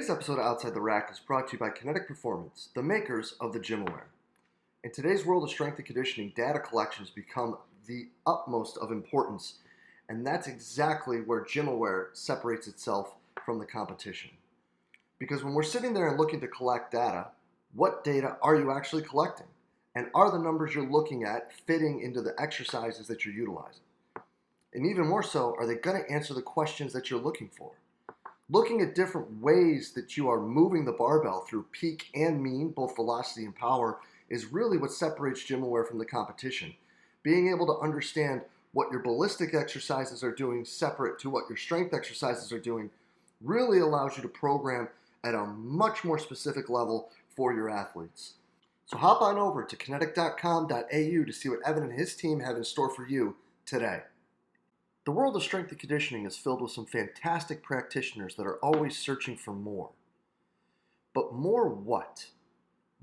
Today's episode of Outside the Rack is brought to you by Kinetic Performance, the makers of the Gymaware. In today's world of strength and conditioning, data collections become the utmost of importance, and that's exactly where Gymaware separates itself from the competition. Because when we're sitting there and looking to collect data, what data are you actually collecting? And are the numbers you're looking at fitting into the exercises that you're utilizing? And even more so, are they going to answer the questions that you're looking for? Looking at different ways that you are moving the barbell through peak and mean, both velocity and power, is really what separates Gymaware from the competition. Being able to understand what your ballistic exercises are doing separate to what your strength exercises are doing really allows you to program at a much more specific level for your athletes. So hop on over to kinetic.com.au to see what Evan and his team have in store for you today. The world of strength and conditioning is filled with some fantastic practitioners that are always searching for more. But more what?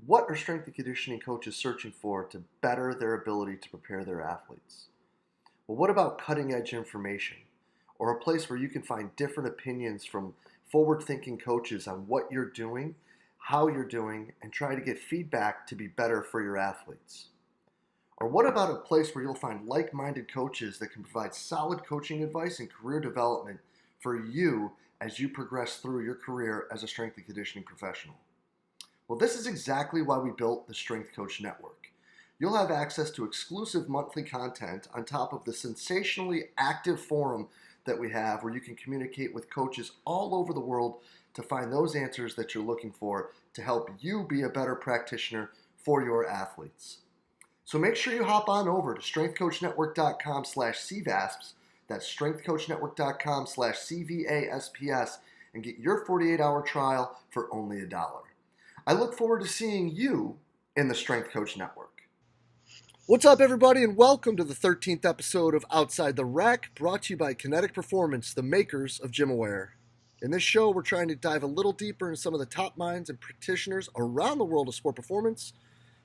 What are strength and conditioning coaches searching for to better their ability to prepare their athletes? Well, what about cutting-edge information? Or a place where you can find different opinions from forward-thinking coaches on what you're doing, how you're doing, and try to get feedback to be better for your athletes? Or what about a place where you'll find like-minded coaches that can provide solid coaching advice and career development for you as you progress through your career as a strength and conditioning professional? Well, this is exactly why we built the Strength Coach Network. You'll have access to exclusive monthly content on top of the sensationally active forum that we have where you can communicate with coaches all over the world to find those answers that you're looking for to help you be a better practitioner for your athletes. So make sure you hop on over to strengthcoachnetwork.com/CVASPs, that's strengthcoachnetwork.com/CVASPS, and get your 48-hour trial for only $1. I look forward to seeing you in the Strength Coach Network. What's up, everybody, and welcome to the 13th episode of Outside the Rack, brought to you by Kinetic Performance, the makers of Gymaware. In this show, we're trying to dive a little deeper into some of the top minds and practitioners around the world of sport performance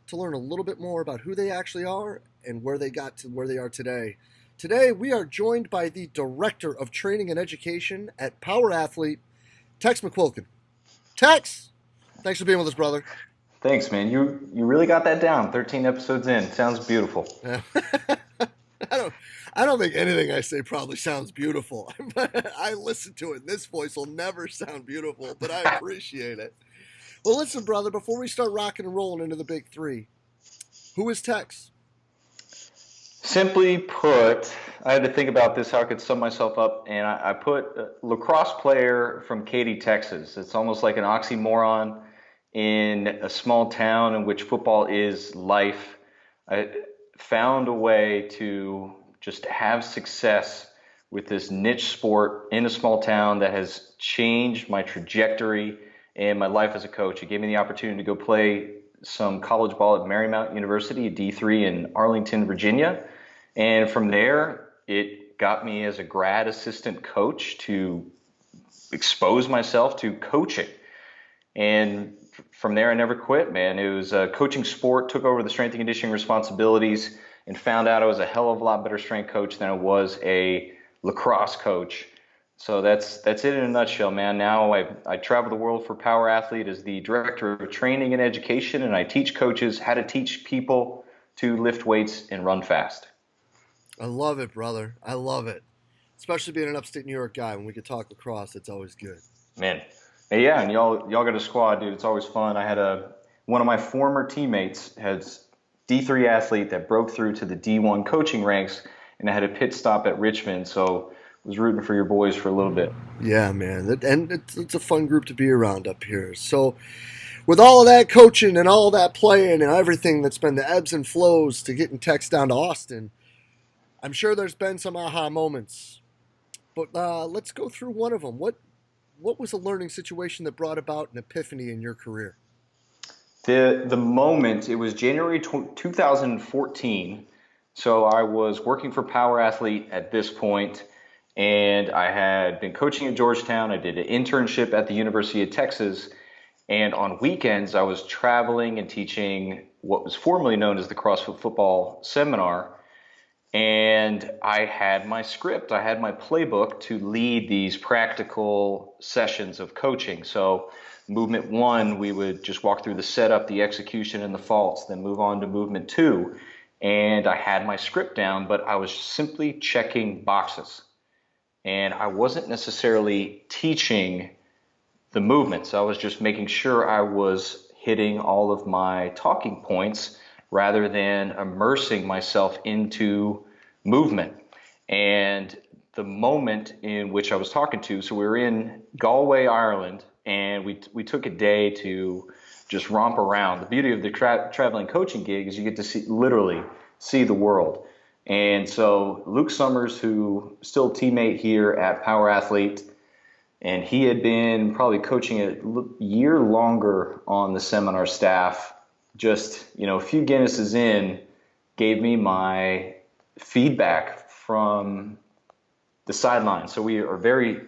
to learn a little bit more about who they actually are and where they got to where they are today. Today, we are joined by the Director of Training and Education at Power Athlete, Tex McQuilkin. Tex, thanks for being with us, brother. Thanks, man. You really got that down. 13 episodes in. Sounds beautiful. I don't think anything I say probably sounds beautiful. I listen to it, and this voice will never sound beautiful, but I appreciate it. Well, listen, brother, before we start rocking and rolling into the big three, who is Tex? Simply put, I had to think about this, how I could sum myself up, and I put a lacrosse player from Katy, Texas. It's almost like an oxymoron in a small town in which football is life. I found a way to just have success with this niche sport in a small town that has changed my trajectory and my life as a coach. It gave me the opportunity to go play some college ball at Marymount University, a D3 in Arlington, Virginia. And from there, it got me as a grad assistant coach to expose myself to coaching. And from there, I never quit, man. It was a coaching sport, took over the strength and conditioning responsibilities, and found out I was a hell of a lot better strength coach than I was a lacrosse coach. So that's it in a nutshell, man. Now I travel the world for Power Athlete as the Director of Training and Education, and I teach coaches how to teach people to lift weights and run fast. I love it, brother. I love it. Especially being an upstate New York guy. When we could talk lacrosse, it's always good. Man. Hey, yeah, and y'all got a squad, dude. It's always fun. I had one of my former teammates has D3 athlete that broke through to the D1 coaching ranks, and I had a pit stop at Richmond, so was rooting for your boys for a little bit. Yeah, man. And it's a fun group to be around up here. So with all of that coaching and all that playing and everything that's been the ebbs and flows to getting Tex down to Austin, I'm sure there's been some aha moments. But let's go through one of them. What was a learning situation that brought about an epiphany in your career? The moment, it was January 2014. So I was working for Power Athlete at this point, and I had been coaching at Georgetown. I did an internship at the University of Texas, and on weekends I was traveling and teaching what was formerly known as the CrossFit Football Seminar. And I had my script, I had my playbook to lead these practical sessions of coaching. So, movement one, we would just walk through the setup, the execution, and the faults, then move on to movement two. And I had my script down, but I was simply checking boxes. And I wasn't necessarily teaching the movements. I was just making sure I was hitting all of my talking points rather than immersing myself into movement. And the moment in which I was talking to, so we were in Galway, Ireland, and we took a day to just romp around. The beauty of the traveling coaching gig is you get to see, literally see the world. And so Luke Summers, who still teammate here at Power Athlete, and he had been probably coaching a year longer on the seminar staff, just, a few Guinnesses in, gave me my feedback from the sideline. So we are very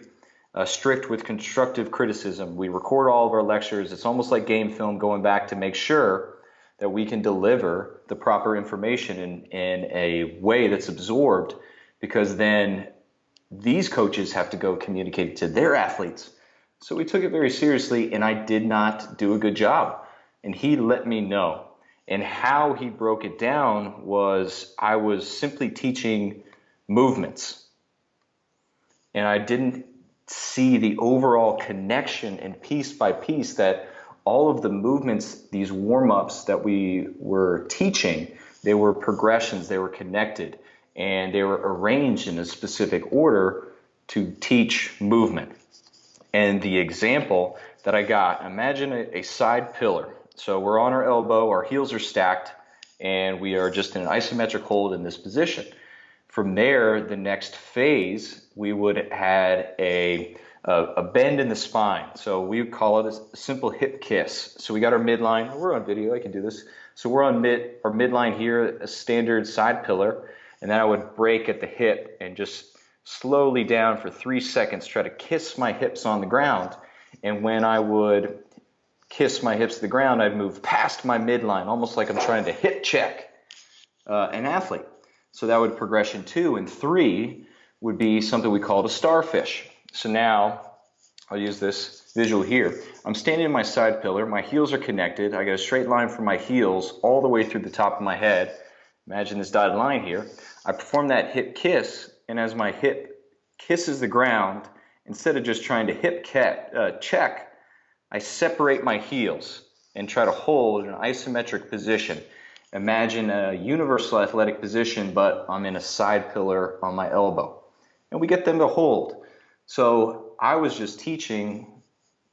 strict with constructive criticism. We record all of our lectures. It's almost like game film, going back to make sure that we can deliver the proper information in a way that's absorbed, because then these coaches have to go communicate it to their athletes. So we took it very seriously, and I did not do a good job. And he let me know. And how he broke it down was, I was simply teaching movements. And I didn't see the overall connection, and piece by piece, that all of the movements, these warm-ups that we were teaching, they were progressions, they were connected, and they were arranged in a specific order to teach movement. And the example that I got, imagine a side pillar. So we're on our elbow, our heels are stacked, and we are just in an isometric hold in this position. From there, the next phase, we would had a bend in the spine. So we would call it a simple hip kiss. So we got our midline. We're on video, I can do this. So we're on our midline here, a standard side pillar. And then I would break at the hip and just slowly down for 3 seconds, try to kiss my hips on the ground. And when I would kiss my hips to the ground, I'd move past my midline, almost like I'm trying to hip check an athlete. So that would progression 2. And 3 would be something we called a starfish. So now I'll use this visual here. I'm standing in my side pillar. My heels are connected. I got a straight line from my heels all the way through the top of my head. Imagine this dotted line here. I perform that hip kiss, and as my hip kisses the ground, instead of just trying to hip check, I separate my heels and try to hold an isometric position. Imagine a universal athletic position, but I'm in a side pillar on my elbow. And we get them to hold. So I was just teaching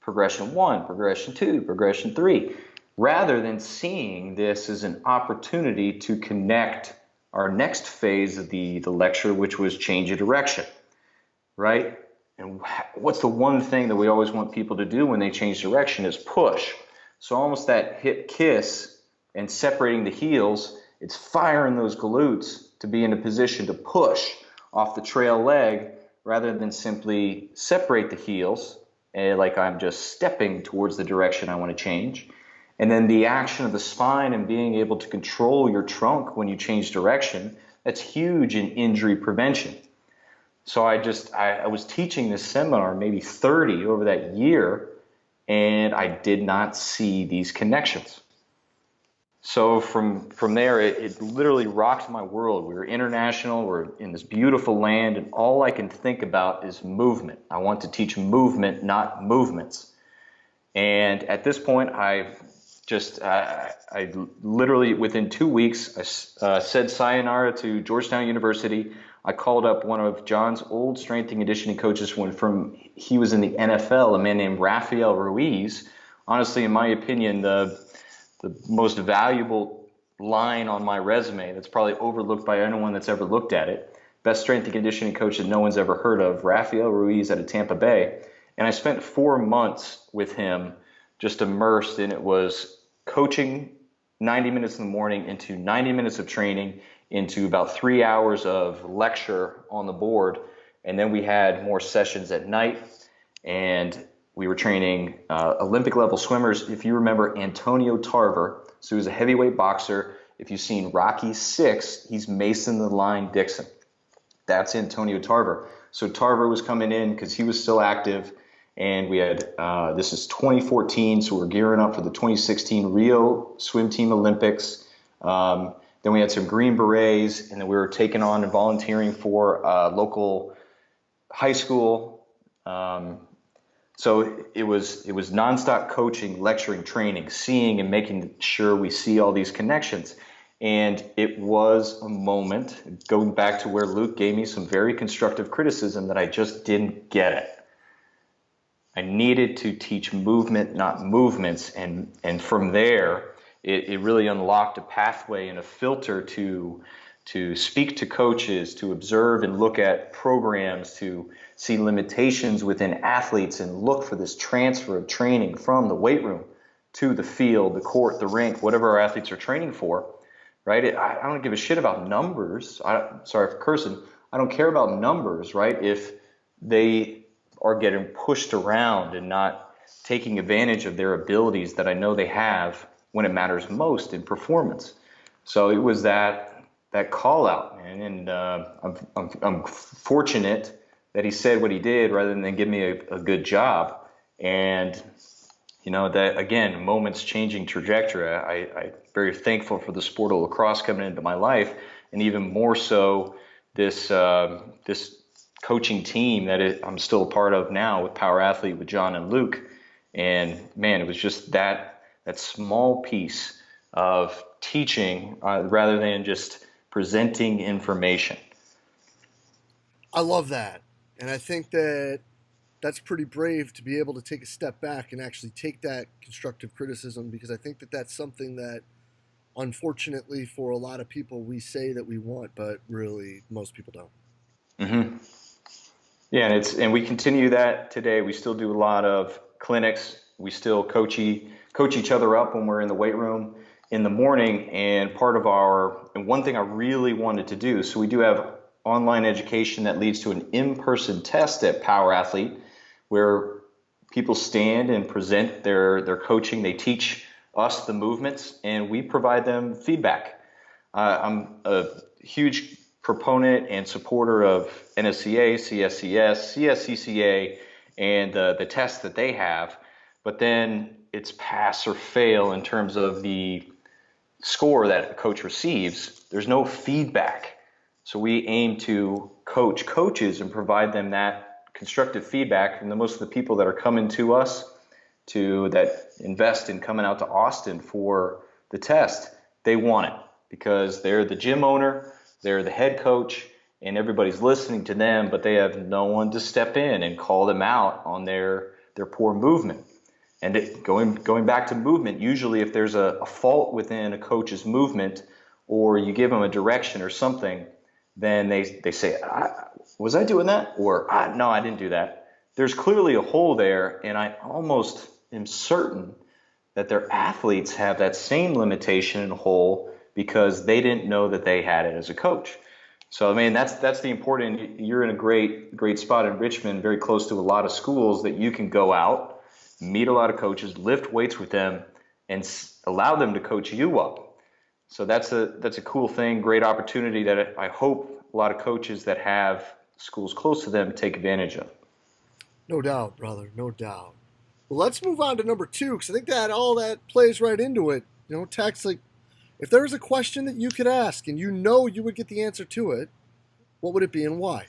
progression 1, progression 2, progression 3, rather than seeing this as an opportunity to connect our next phase of the lecture, which was change of direction, right? And what's the one thing that we always want people to do when they change direction is push. So almost that hip kiss and separating the heels, it's firing those glutes to be in a position to push off the trail leg rather than simply separate the heels like I'm just stepping towards the direction I want to change. And then the action of the spine and being able to control your trunk when you change direction, that's huge in injury prevention. So I was teaching this seminar, maybe 30 over that year, and I did not see these connections. So from there, it literally rocked my world. We were international, we're in this beautiful land, and all I can think about is movement. I want to teach movement, not movements. And at this point, I literally, within 2 weeks, I said sayonara to Georgetown University. I called up one of John's old strength and conditioning coaches he was in the NFL, a man named Rafael Ruiz. Honestly, in my opinion, the most valuable line on my resume that's probably overlooked by anyone that's ever looked at it. Best strength and conditioning coach that no one's ever heard of, Rafael Ruiz out of Tampa Bay. And I spent 4 months with him just immersed in it. Was coaching 90 minutes in the morning into 90 minutes of training into about 3 hours of lecture on the board. And then we had more sessions at night, and we were training Olympic level swimmers. If you remember Antonio Tarver, so he was a heavyweight boxer, If you've seen Rocky 6, he's Mason the Line Dixon. That's Antonio Tarver. So Tarver was coming in because he was still active, and we had this is 2014, so we're gearing up for the 2016 Rio Swim Team Olympics. Then we had some Green Berets, and then we were taking on and volunteering for local high school. So it was nonstop coaching, lecturing, training, seeing and making sure we see all these connections. And it was a moment, going back to where Luke gave me some very constructive criticism, that I just didn't get it. I needed to teach movement, not movements. And from there, it really unlocked a pathway and a filter to speak to coaches, to observe and look at programs, to see limitations within athletes and look for this transfer of training from the weight room to the field, the court, the rink, whatever our athletes are training for. Right? I don't give a shit about numbers. Sorry for cursing. I don't care about numbers, right? If they are getting pushed around and not taking advantage of their abilities that I know they have when it matters most in performance. So it was that call out, man. And I'm fortunate that he said what he did rather than give me a good job. And that, again, moments changing trajectory. I'm very thankful for the sport of lacrosse coming into my life, and even more so this coaching team that I'm still a part of now with Power Athlete with John and Luke. And man, it was just that small piece of teaching rather than just presenting information. I love that. And I think that's pretty brave to be able to take a step back and actually take that constructive criticism, because I think that's something that, unfortunately, for a lot of people, we say that we want, but really most people don't. Mm-hmm. Yeah, and we continue that today. We still do a lot of clinics. We still coach each other up when we're in the weight room in the morning. And one thing I really wanted to do, so we do have online education that leads to an in-person test at Power Athlete, where people stand and present their coaching. They teach us the movements, and we provide them feedback. I'm a huge proponent and supporter of NSCA, CSCS, CSCCA, and the tests that they have. But then it's pass or fail in terms of the score that a coach receives. There's no feedback. So we aim to coach coaches and provide them that constructive feedback. And most of the people that are coming to us that invest in coming out to Austin for the test, they want it because they're the gym owner, they're the head coach, and everybody's listening to them, but they have no one to step in and call them out on their poor movement. And going back to movement, usually if there's a fault within a coach's movement, or you give them a direction or something, then they say, was I doing that? Or no, I didn't do that. There's clearly a hole there, and I almost am certain that their athletes have that same limitation and hole because they didn't know that they had it as a coach. So, I mean, that's the important. You're in a great spot in Richmond, very close to a lot of schools that you can go out, meet a lot of coaches, lift weights with them, and allow them to coach you up. So that's a cool thing, great opportunity that I hope a lot of coaches that have schools close to them take advantage of. No doubt, brother, no doubt. Well, let's move on to number 2, because I think that all that plays right into it. Tex, like, if there was a question that you could ask and you would get the answer to it, what would it be and why?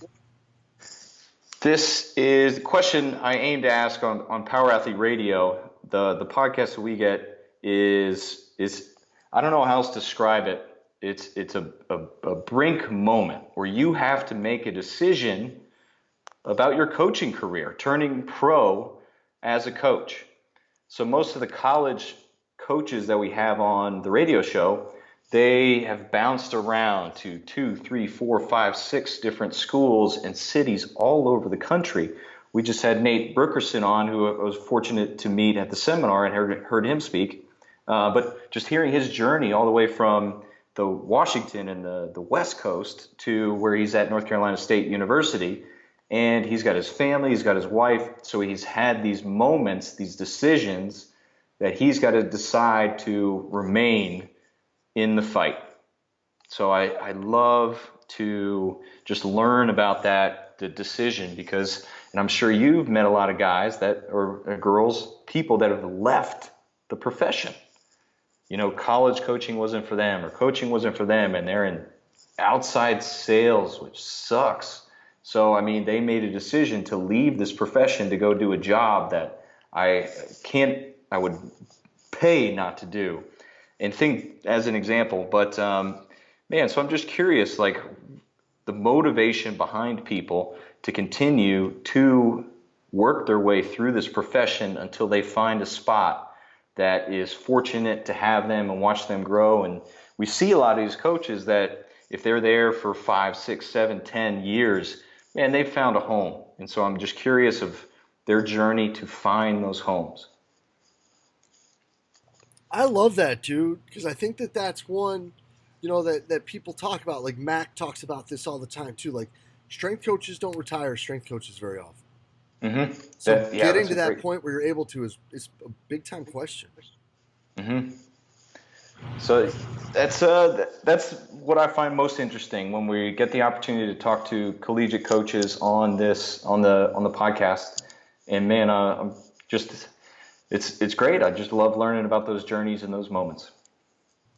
This is the question I aim to ask on Power Athlete Radio. The podcast that we get is I don't know how else to describe it. It's a brink moment where you have to make a decision about your coaching career, turning pro as a coach. So most of the college coaches that we have on the radio show, they have bounced around to 2, 3, 4, 5, 6 different schools and cities all over the country. We just had Nate Brookerson on, who I was fortunate to meet at the seminar and heard him speak. But just hearing his journey all the way from the Washington and the West Coast to where he's at North Carolina State University, and he's got his family, he's got his wife, so he's had these moments, these decisions that he's got to decide to remain in the fight. So I love to just learn about the decision, because, and I'm sure you've met a lot of guys that, or girls, people that have left the profession. College coaching wasn't for them, or coaching wasn't for them, and they're in outside sales, which sucks. So, I mean, they made a decision to leave this profession to go do a job that I would pay not to do. And think as an example, but man, so I'm just curious, like the motivation behind people to continue to work their way through this profession until they find a spot that is fortunate to have them and watch them grow. And we see a lot of these coaches that if they're there for 5, 6, 7, 10 years, man, they've found a home. And so I'm just curious of their journey to find those homes. I love that, dude, because I think that that's one, that people talk about. Like Mac talks about this all the time too. Like strength coaches don't retire strength coaches very often. Mm-hmm. So getting to that point where you're able to is a big time question. Mm-hmm. So that's what I find most interesting when we get the opportunity to talk to collegiate coaches on the podcast. And man, I'm just it's great. I just love learning about those journeys and those moments.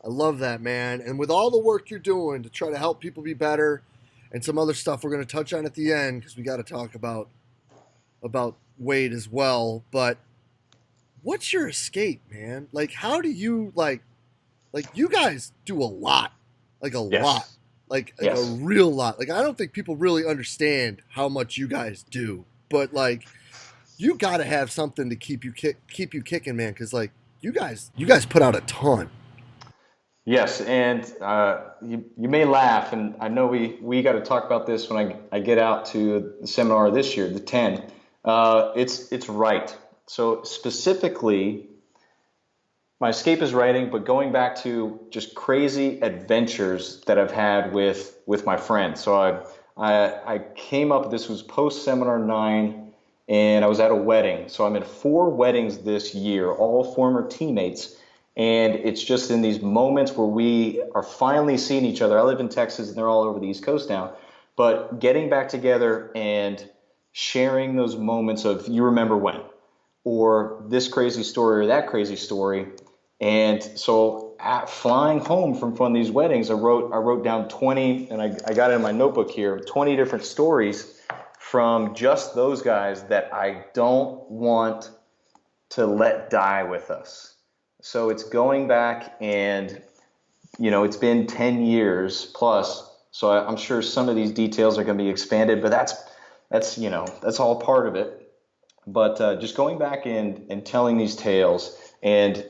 I love that, man. And with all the work you're doing to try to help people be better, and some other stuff we're going to touch on at the end, because we got to talk about weight as well. But what's your escape, man? Like, how do you like you guys do a lot, like a Yes. lot, like Yes. a real lot. Like, I don't think people really understand how much you guys do, but like, you got to have something to keep you kicking, man. Because like, you guys put out a ton. Yes, and you may laugh, and I know we got to talk about this when I get out to the seminar this year, the 10. It's right. So specifically, my escape is writing, but going back to just crazy adventures that I've had with my friends. So I came up. This was post seminar 9, and I was at a wedding. So I'm at 4 weddings this year, all former teammates. And it's just in these moments where we are finally seeing each other. I live in Texas, and they're all over the East Coast now. But getting back together and sharing those moments of, you remember when, or this crazy story or that crazy story. And so flying home from one of these weddings, I wrote down 20, and I got it in my notebook here, 20 different stories from just those guys that I don't want to let die with us. So it's going back, and it's been 10 years plus. So I'm sure some of these details are going to be expanded, but that's all part of it. But just going back and telling these tales, and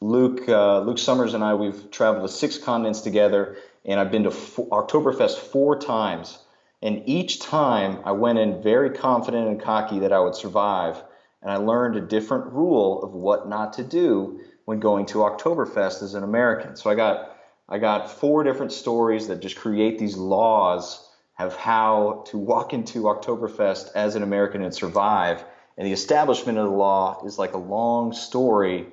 Luke Summers and I, we've traveled to 6 continents together, and I've been to Oktoberfest 4 times. And each time I went in very confident and cocky that I would survive. And I learned a different rule of what not to do when going to Oktoberfest as an American. So I got 4 different stories that just create these laws of how to walk into Oktoberfest as an American and survive. And the establishment of the law is like a long story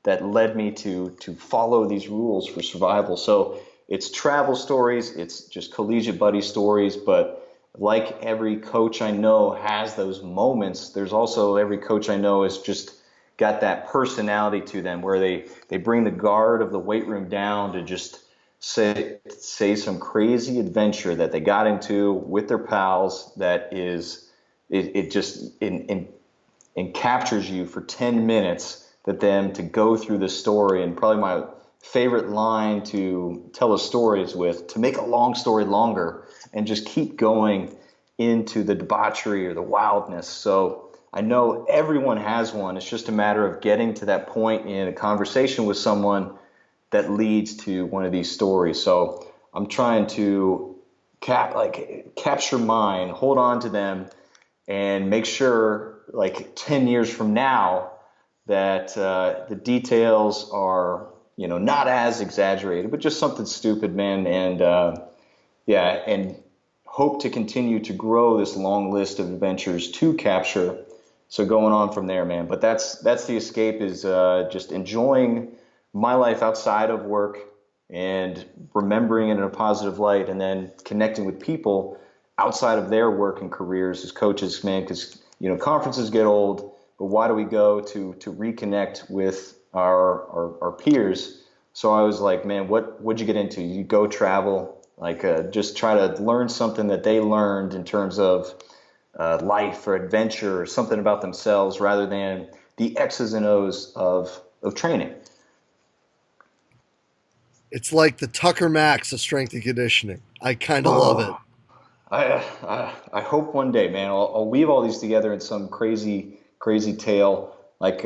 that led me to follow these rules for survival. So it's travel stories, it's just collegiate buddy stories, but like every coach I know has those moments, there's also every coach I know is just got that personality to them where they bring the guard of the weight room down to just say some crazy adventure that they got into with their pals that is it just captures you for 10 minutes, that them to go through the story. And probably my favorite line to tell a story is with, to make a long story longer and just keep going into the debauchery or the wildness. So I know everyone has one. It's just a matter of getting to that point in a conversation with someone that leads to one of these stories. So I'm trying to capture mine, hold on to them, and make sure, like 10 years from now, that the details are, not as exaggerated, but just something stupid, man. And and hope to continue to grow this long list of adventures to capture. So going on from there, man. But that's the escape, is just enjoying my life outside of work and remembering it in a positive light, and then connecting with people outside of their work and careers as coaches, man, because conferences get old, but why do we go to reconnect with our peers? So I was like, man, what'd you get into? You go travel, like just try to learn something that they learned in terms of life or adventure or something about themselves rather than the X's and O's of training. It's like the Tucker Max of strength and conditioning. I kind of love it. Oh, I hope one day, man, I'll weave all these together in some crazy tale. Like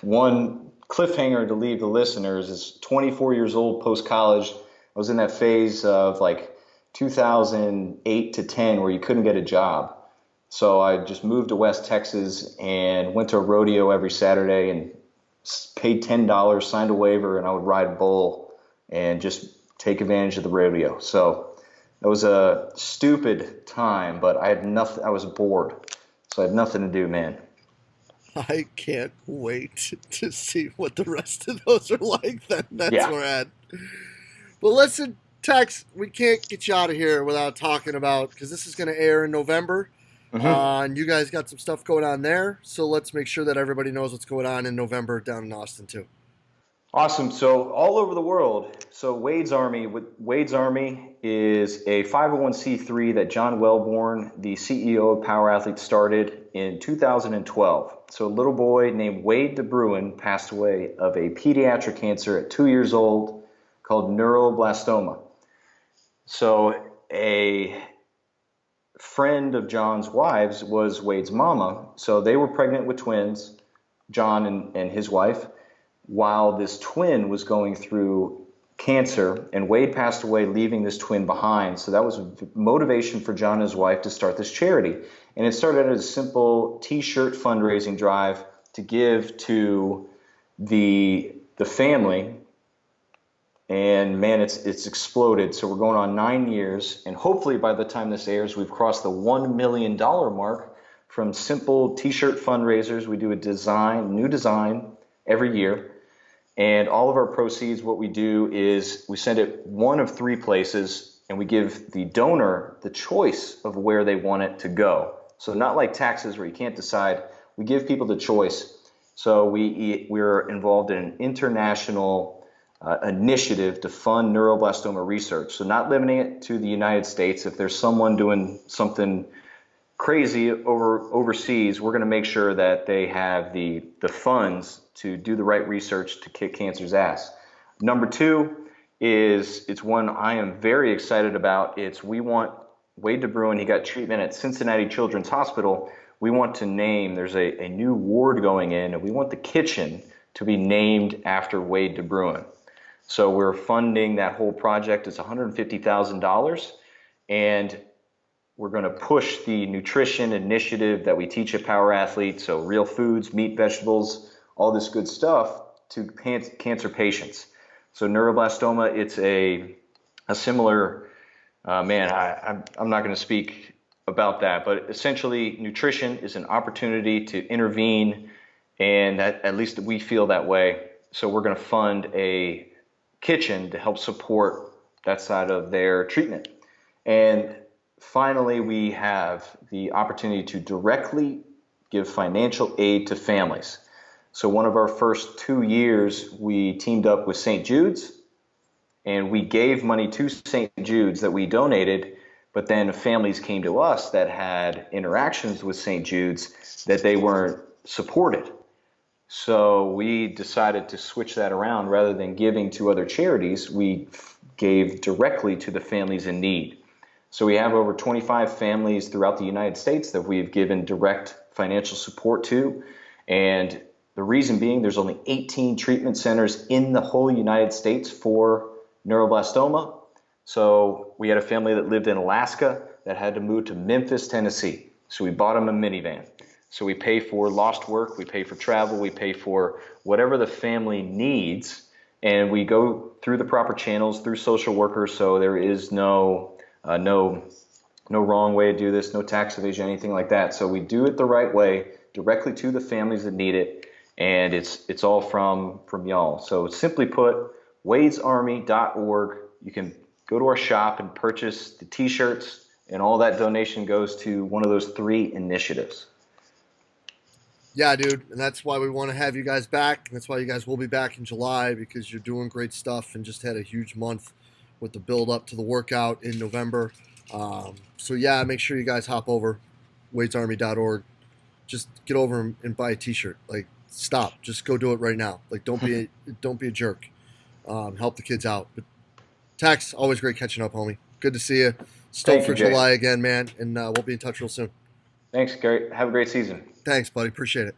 one cliffhanger to leave the listeners is 24 years old, post college. I was in that phase of like 2008 to 10 where you couldn't get a job. So I just moved to West Texas and went to a rodeo every Saturday and paid $10, signed a waiver, and I would ride bull and just take advantage of the rodeo. So it was a stupid time, but I had nothing. I was bored, so I had nothing to do, man. I can't wait to see what the rest of those are like. That's Yeah. rad. But listen, Tex, we can't get you out of here without talking about, because this is going to air in November. Hmm. And you guys got some stuff going on there. So let's make sure that everybody knows what's going on in November down in Austin, too. Awesome. So all over the world. So Wade's Army is a 501c3 that John Wellborn, the CEO of Power Athlete, started in 2012. So a little boy named Wade DeBruin passed away of a pediatric cancer at 2 years old called neuroblastoma. So a friend of John's wives was Wade's mama. So they were pregnant with twins, John and his wife, while this twin was going through cancer, and Wade passed away, leaving this twin behind. So that was motivation for John and his wife to start this charity. And it started as a simple t-shirt fundraising drive to give to the family. And man, it's exploded. So we're going on 9 years, and hopefully by the time this airs, we've crossed the $1 million mark from simple t-shirt fundraisers. We do a new design every year. And all of our proceeds, what we do is we send it one of three places, and we give the donor the choice of where they want it to go. So not like taxes where you can't decide. We give people the choice. So we're involved in an international initiative to fund neuroblastoma research. So not limiting it to the United States. If there's someone doing something crazy overseas, we're going to make sure that they have the funds to do the right research to kick cancer's ass. Number two is, it's one I am very excited about. We want Wade DeBruin, he got treatment at Cincinnati Children's Hospital. We want to name, there's a new ward going in, and we want the kitchen to be named after Wade DeBruin. So we're funding that whole project. It's $150,000, and we're going to push the nutrition initiative that we teach at Power Athlete, so real foods, meat, vegetables, all this good stuff, to cancer patients. So neuroblastoma, it's a similar, I'm not going to speak about that, but essentially nutrition is an opportunity to intervene, and at least we feel that way. So we're going to fund a kitchen to help support that side of their treatment. And finally, we have the opportunity to directly give financial aid to families. So one of our first 2 years, we teamed up with St. Jude's, and we gave money to St. Jude's that we donated, but then families came to us that had interactions with St. Jude's that they weren't supported. So we decided to switch that around. Rather than giving to other charities, we gave directly to the families in need. So we have over 25 families throughout the United States that we've given direct financial support to. And the reason being, there's only 18 treatment centers in the whole United States for neuroblastoma. So we had a family that lived in Alaska that had to move to Memphis, Tennessee. So we bought them a minivan. So we pay for lost work, we pay for travel, we pay for whatever the family needs, and we go through the proper channels, through social workers, so there is no wrong way to do this, no tax evasion, anything like that. So we do it the right way, directly to the families that need it, and it's all from y'all. So simply put, wadesarmy.org. You can go to our shop and purchase the t-shirts, and all that donation goes to one of those 3 initiatives. Yeah, dude, and that's why we want to have you guys back. That's why you guys will be back in July, because you're doing great stuff and just had a huge month with the build up to the workout in November. So yeah, make sure you guys hop over wadesarmy.org. Just get over and buy a t-shirt. Like, stop. Just go do it right now. Like, don't be a jerk. Help the kids out. But Tex, always great catching up, homie. Good to see you. Stoked for July again, man, and we'll be in touch real soon. Thanks, Gary. Have a great season. Thanks, buddy. Appreciate it.